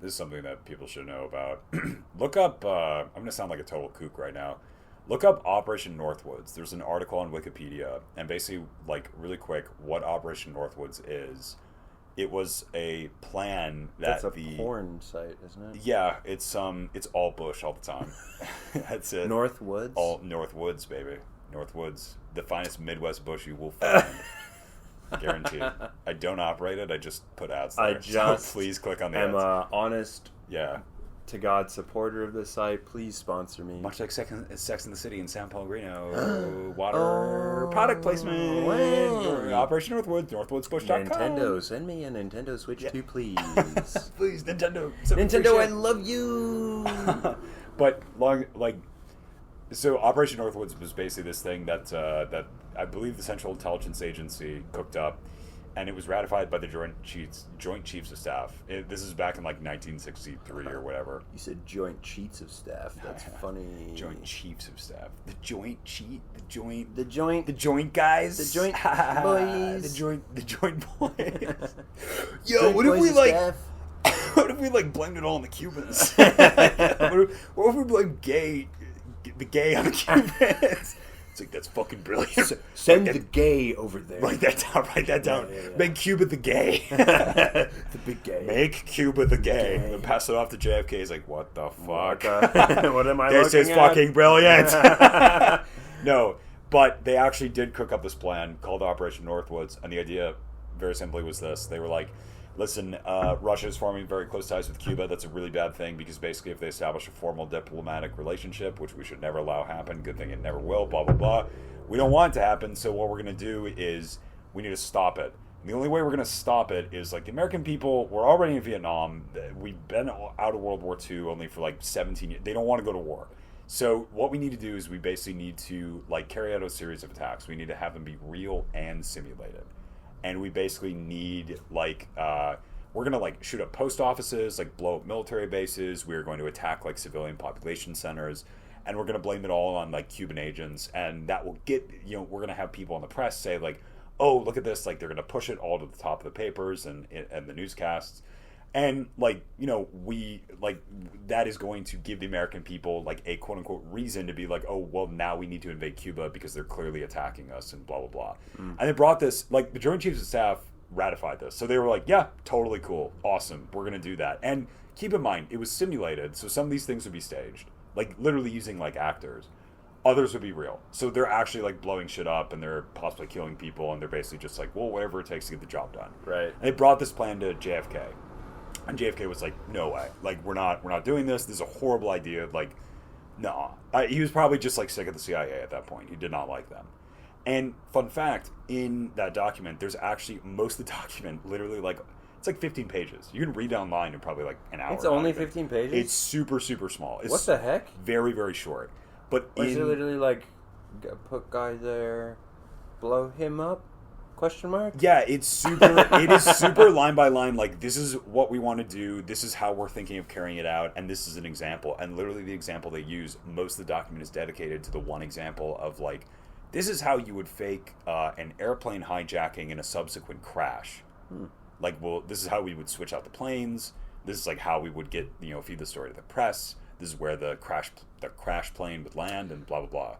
this is something that people should know about. Look up, I'm going to sound like a total kook right now. Look up Operation Northwoods. There's an article on Wikipedia, and basically, like, really quick, what Operation Northwoods is. It was a plan that That's a porn site, isn't it? Yeah, it's all bush all the time. That's it. Northwoods? All Northwoods, baby. Northwoods. The finest Midwest bush you will find. Guaranteed. I don't operate it. I just put ads there. So please click on the ads. I'm an honest yeah. to God supporter of this site. Please sponsor me. Much like Sex in the City in San Pellegrino. Water product placement. Operation Northwoods. Northwoodsbush.com. Nintendo, send me a Nintendo Switch 2, please. Please, Nintendo. Nintendo, I love you. But so Operation Northwoods was basically this thing that I believe the Central Intelligence Agency cooked up, and it was ratified by the Joint Chiefs of Staff. This is back in like 1963 or whatever. You said Joint Chiefs of Staff. That's funny. Joint Chiefs of Staff. The Joint guys. The Joint boys. the Joint boys. Yo, what if we blamed it all on the Cubans? what if we blamed the gay on the Cubans? It's like, that's fucking brilliant. Send the gay over there. Write that down. Yeah. Make Cuba the gay. The big gay. Make Cuba the gay. And pass it off to JFK. He's like, what the fuck? What am I this looking is at? fucking brilliant. No, but they actually did cook up this plan called Operation Northwoods. And the idea, very simply, was this. They were like, listen, Russia is forming very close ties with Cuba. That's a really bad thing because basically if they establish a formal diplomatic relationship, which we should never allow happen, good thing it never will, blah, blah, blah. We don't want it to happen, so what we're going to do is we need to stop it. And the only way we're going to stop it is, like, the American people, we're already in Vietnam. We've been out of World War II only for, like, 17 years. They don't want to go to war. So what we need to do is we basically need to, like, carry out a series of attacks. We need to have them be real and simulated. And we basically need, like, we're going to, like, shoot up post offices, like, blow up military bases. We're going to attack, like, civilian population centers. And we're going to blame it all on, like, Cuban agents. And that will get, we're going to have people in the press say, like, oh, look at this. Like, they're going to push it all to the top of the papers and the newscasts. And, like, that is going to give the American people, like, a quote-unquote reason to be like, oh, well, now we need to invade Cuba because they're clearly attacking us and blah, blah, blah. And they brought this, like, the Joint Chiefs of Staff ratified this. So they were like, yeah, totally cool. Awesome. We're going to do that. And keep in mind, it was simulated, so some of these things would be staged. Like, literally using, like, actors. Others would be real. So they're actually, like, blowing shit up and they're possibly killing people and they're basically just like, well, whatever it takes to get the job done. Right. And they brought this plan to JFK. And JFK was like, no way. Like, we're not doing this. This is a horrible idea. Like, no. He was probably just, like, sick of the CIA at that point. He did not like them. And fun fact, in that document, there's actually, most of the document, literally, like, it's like 15 pages. You can read it online in probably, like, an hour. It's only 15 pages? It's super, super small. It's what the heck? Very, very short. But is it literally, like, put guy there, blow him up? Question mark? Yeah, it is super line by line, like, this is what we want to do, this is how we're thinking of carrying it out, and this is an example. And literally the example they use, most of the document is dedicated to the one example of, like, this is how you would fake an airplane hijacking and a subsequent crash. Like, well, this is how we would switch out the planes, this is, like, how we would get, feed the story to the press, this is where the crash plane would land, and blah, blah, blah.